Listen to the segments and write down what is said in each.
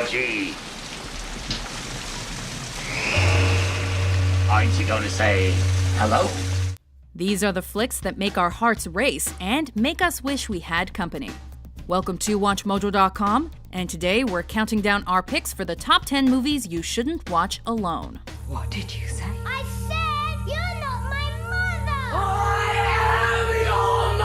Georgie. Aren't you going to say hello? These are the flicks that make our hearts race and make us wish we had company. Welcome to WatchMojo.com, and today we're counting down our picks for the top 10 movies you shouldn't watch alone. What did you say? I said you're not my mother! I am your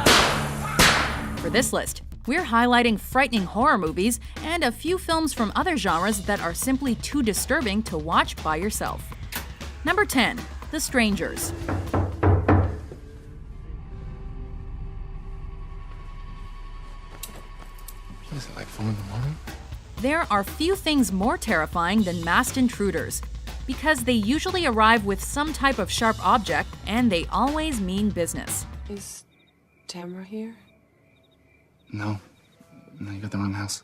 mother! For this list, we're highlighting frightening horror movies and a few films from other genres that are simply too disturbing to watch by yourself. Number 10, The Strangers. Is it like 4 in the morning? There are few things more terrifying than masked intruders, because they usually arrive with some type of sharp object and they always mean business. Is Tamara here? No, you got the wrong house.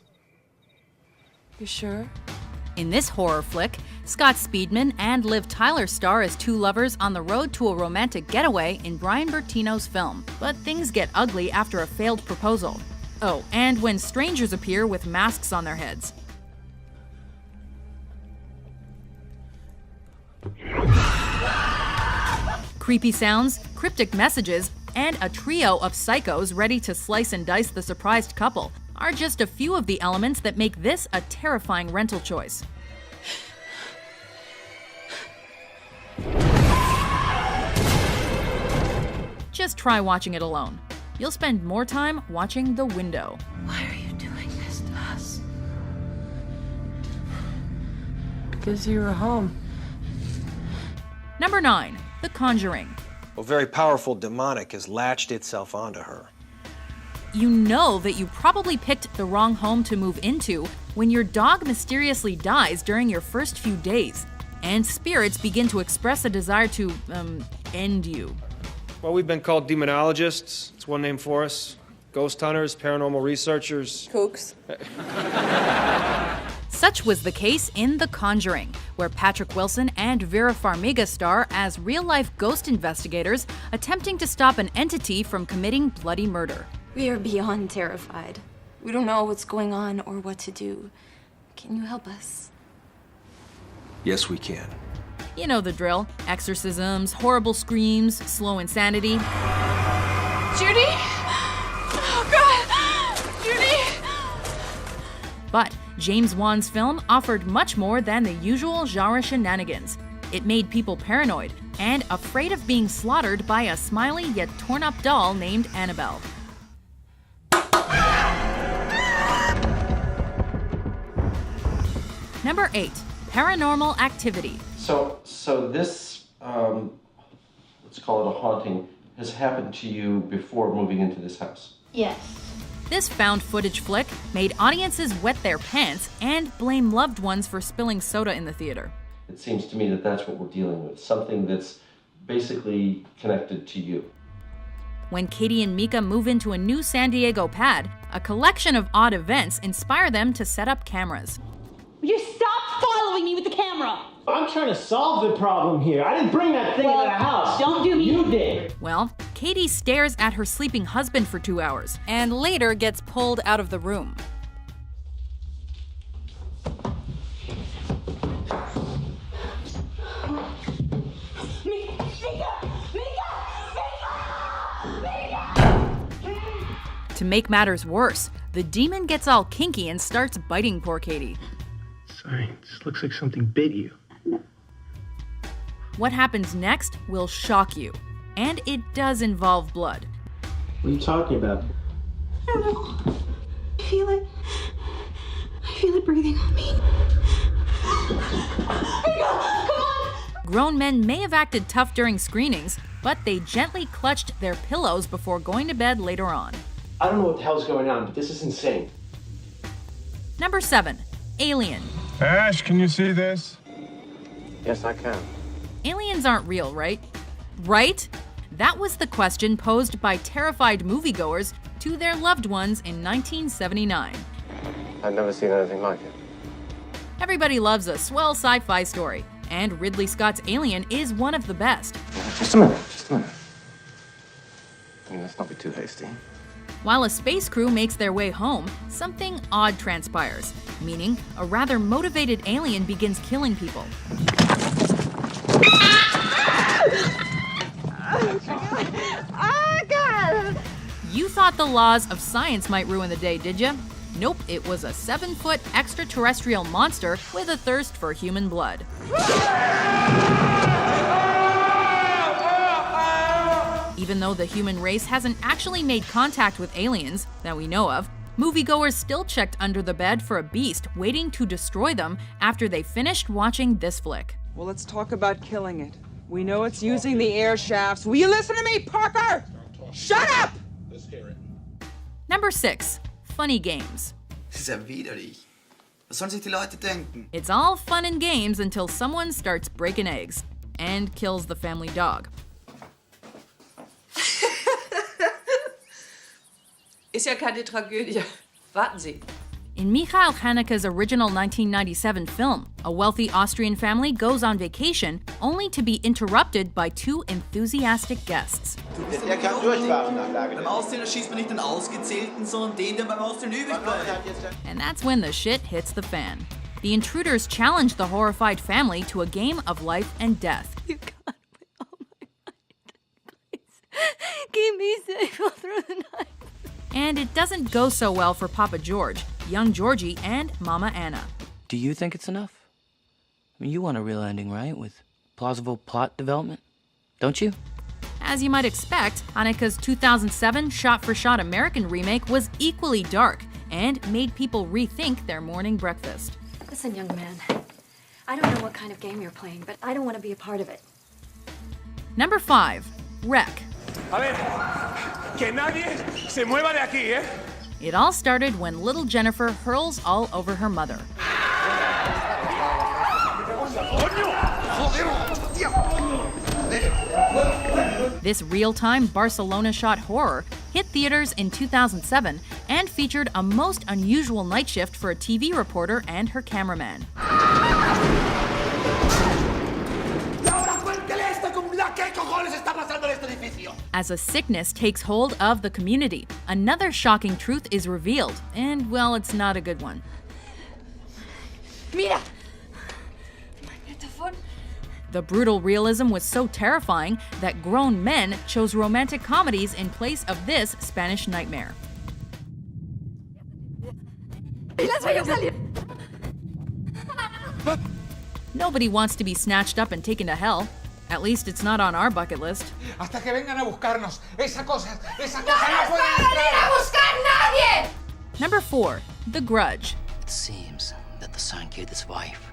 You sure? In this horror flick, Scott Speedman and Liv Tyler star as two lovers on the road to a romantic getaway in Brian Bertino's film. But things get ugly after a failed proposal. Oh, and when strangers appear with masks on their heads. Creepy sounds, cryptic messages, and a trio of psychos ready to slice and dice the surprised couple are just a few of the elements that make this a terrifying rental choice. Just try watching it alone. You'll spend more time watching The Window. Why are you doing this to us? Because you were home. Number 9, The Conjuring. A very powerful demonic has latched itself onto her. You know that you probably picked the wrong home to move into when your dog mysteriously dies during your first few days, and spirits begin to express a desire to, end you. Well, we've been called demonologists. It's one name for us. Ghost hunters, paranormal researchers. Kooks. Such was the case in The Conjuring, where Patrick Wilson and Vera Farmiga star as real-life ghost investigators attempting to stop an entity from committing bloody murder. We are beyond terrified. We don't know what's going on or what to do. Can you help us? Yes, we can. You know the drill. Exorcisms, horrible screams, slow insanity. Judy? Oh, God! Judy! But James Wan's film offered much more than the usual genre shenanigans. It made people paranoid and afraid of being slaughtered by a smiley yet torn-up doll named Annabelle. Number 8, Paranormal Activity. So this, let's call it a haunting, has happened to you before moving into this house? Yes. This found footage flick made audiences wet their pants and blame loved ones for spilling soda in the theater. It seems to me that that's what we're dealing with, something that's basically connected to you. When Katie and Mika move into a new San Diego pad, a collection of odd events inspire them to set up cameras. Would you stop following me with the camera? I'm trying to solve the problem here. I didn't bring that thing into the house. Don't do me. You did. Well, Katie stares at her sleeping husband for 2 hours and later gets pulled out of the room. To make matters worse, the demon gets all kinky and starts biting poor Katie. Sorry, this looks like something bit you. What happens next will shock you, and it does involve blood. What are you talking about? I don't know. I feel it. I feel it breathing on me. Grown men may have acted tough during screenings, but they gently clutched their pillows before going to bed later on. I don't know what the hell's going on, but this is insane. Number 7, Alien. Ash, can you see this? Yes, I can. Aliens aren't real, right? Right? That was the question posed by terrified moviegoers to their loved ones in 1979. I've never seen anything like it. Everybody loves a swell sci-fi story, and Ridley Scott's Alien is one of the best. Just a minute. I mean, let's not be too hasty. While a space crew makes their way home, something odd transpires, meaning a rather motivated alien begins killing people. You thought the laws of science might ruin the day, did you? Nope, it was a 7-foot extraterrestrial monster with a thirst for human blood. Even though the human race hasn't actually made contact with aliens that we know of, moviegoers still checked under the bed for a beast waiting to destroy them after they finished watching this flick. Well, let's talk about killing it. We know it's using the air shafts. Will you listen to me, Parker? Shut up! Number 6. Funny games. Das ist ja widerlich. Was sollen sich die Leute denken? It's all fun and games until someone starts breaking eggs and kills the family dog. Ist ja keine Tragödie. Warten Sie. In Michael Haneke's original 1997 film, a wealthy Austrian family goes on vacation only to be interrupted by 2 enthusiastic guests. Der kann durchfahren, beim Auszählen schießt man nicht den Ausgezählten, sondern den, der beim Auszählen übrig bleibt. And that's when the shit hits the fan. The intruders challenge the horrified family to a game of life and death. You got me. Oh my God. Please. Keep me safe all through the night. And it doesn't go so well for Papa George, young Georgie, and Mama Anna. Do you think it's enough? I mean, you want a real ending, right? With plausible plot development? Don't you? As you might expect, Haneke's 2007 shot-for-shot American remake was equally dark and made people rethink their morning breakfast. Listen, young man, I don't know what kind of game you're playing, but I don't want to be a part of it. Number 5. Wreck. A ver, que nadie se mueva de aquí, ¿eh? It all started when little Jennifer hurls all over her mother. This real-time Barcelona-shot horror hit theaters in 2007 and featured a most unusual night shift for a TV reporter and her cameraman. As a sickness takes hold of the community, another shocking truth is revealed, and well, it's not a good one. Mira! The brutal realism was so terrifying that grown men chose romantic comedies in place of this Spanish nightmare. Nobody wants to be snatched up and taken to hell. At least it's not on our bucket list. Hasta que vengan a buscarnos. Esa cosa no puede entrar. Number 4. The Grudge. It seems that the son killed his wife,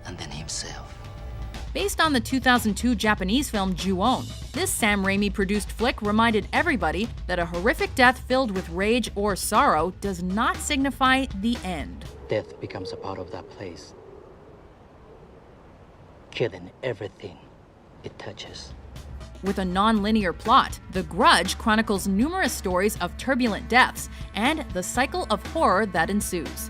and then himself. Based on the 2002 Japanese film Ju-On, this Sam Raimi-produced flick reminded everybody that a horrific death filled with rage or sorrow does not signify the end. Death becomes a part of that place, killing everything it touches. With a non-linear plot, The Grudge chronicles numerous stories of turbulent deaths and the cycle of horror that ensues.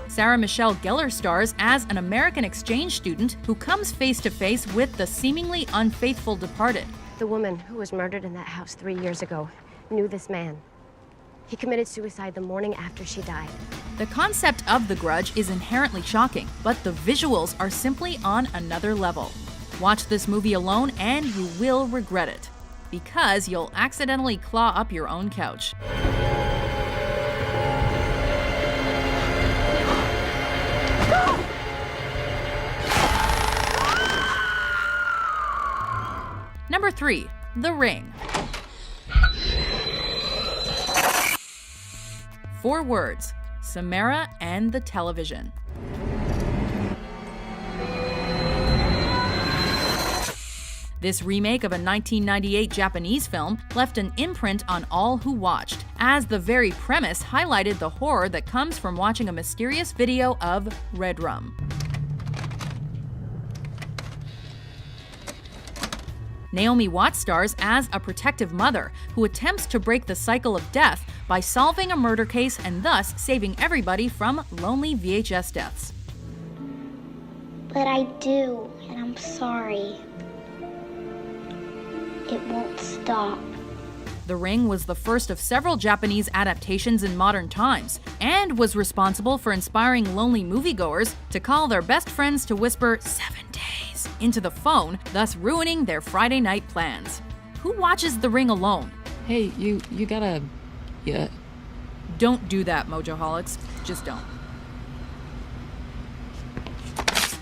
Sarah Michelle Gellar stars as an American exchange student who comes face to face with the seemingly unfaithful departed. The woman who was murdered in that house 3 years ago knew this man. He committed suicide the morning after she died. The concept of The Grudge is inherently shocking, but the visuals are simply on another level. Watch this movie alone and you will regret it, because you'll accidentally claw up your own couch. Number 3. The Ring. 4 words: Samara and the television. This remake of a 1998 Japanese film left an imprint on all who watched, as the very premise highlighted the horror that comes from watching a mysterious video of red rum. Naomi Watts stars as a protective mother who attempts to break the cycle of death by solving a murder case and thus saving everybody from lonely VHS deaths. But I do, and I'm sorry. it won't stop. The Ring was the first of several Japanese adaptations in modern times, and was responsible for inspiring lonely moviegoers to call their best friends to whisper 7 days into the phone, thus ruining their Friday night plans. Who watches The Ring alone? Hey, you gotta... Yeah. Don't do that, Mojoholics. Just don't.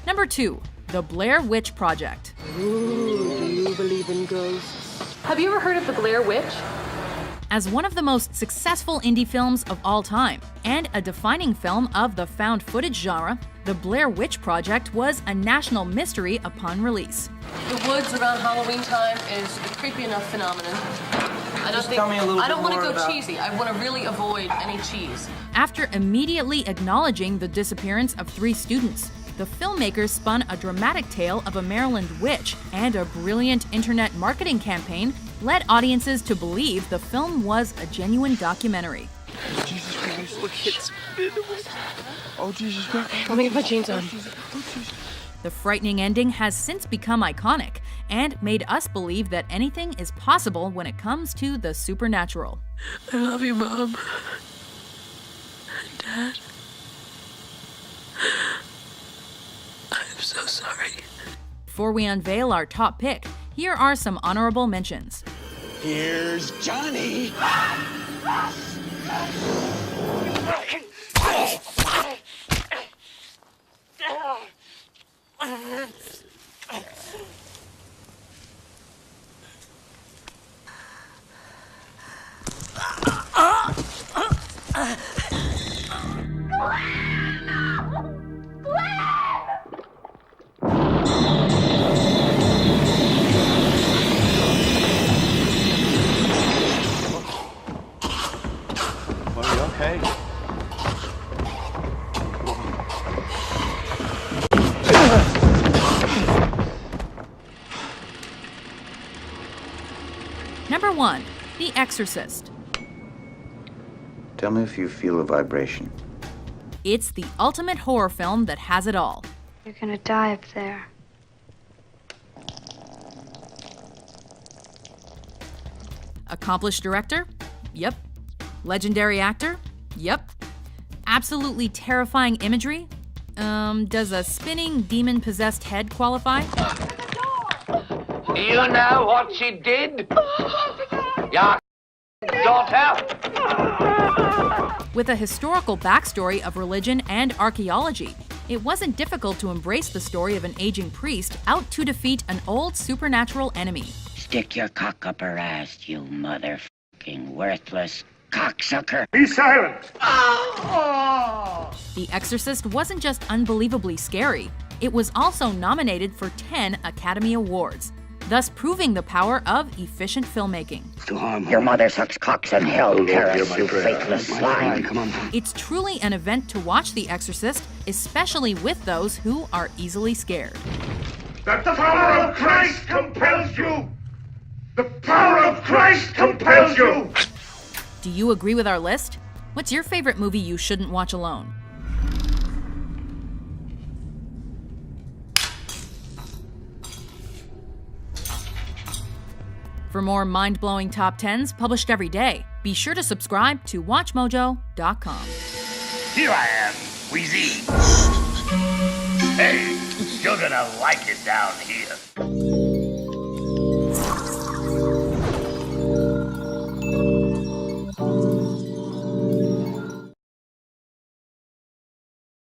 Number 2. The Blair Witch Project. Ooh, do you believe in ghosts? Have you ever heard of the Blair Witch? As one of the most successful indie films of all time, and a defining film of the found footage genre, The Blair Witch Project was a national mystery upon release. The woods around Halloween time is a creepy enough phenomenon. I don't want to go cheesy. I want to really avoid any cheese. After immediately acknowledging the disappearance of 3 students, the filmmakers spun a dramatic tale of a Maryland witch, and a brilliant internet marketing campaign led audiences to believe the film was a genuine documentary. Jesus Christ, look, it's... Oh, Jesus Christ. Let me get my jeans on. The frightening ending has since become iconic, and made us believe that anything is possible when it comes to the supernatural. I love you, Mom. Dad. I'm so sorry. Before we unveil our top pick, here are some honorable mentions. Here's Johnny. Are you okay? Number 1. The Exorcist. Tell me if you feel a vibration. It's the ultimate horror film that has it all. You're gonna die up there. Accomplished director? Yep. Legendary actor? Yep. Absolutely terrifying imagery? Does a spinning demon-possessed head qualify? You know what she did? Your daughter? With a historical backstory of religion and archaeology, it wasn't difficult to embrace the story of an aging priest out to defeat an old supernatural enemy. Stick your cock up her ass, you motherfucking worthless cocksucker. Be silent! The Exorcist wasn't just unbelievably scary, it was also nominated for 10 Academy Awards, thus proving the power of efficient filmmaking. Your mother sucks cocks in hell, Paris, you faithless swine. It's truly an event to watch The Exorcist, especially with those who are easily scared. That the power of Christ compels you! The power of Christ compels you! Do you agree with our list? What's your favorite movie you shouldn't watch alone? For more mind-blowing top 10s published every day, be sure to subscribe to WatchMojo.com. Here I am, Wheezy. Hey, you're gonna like it down here.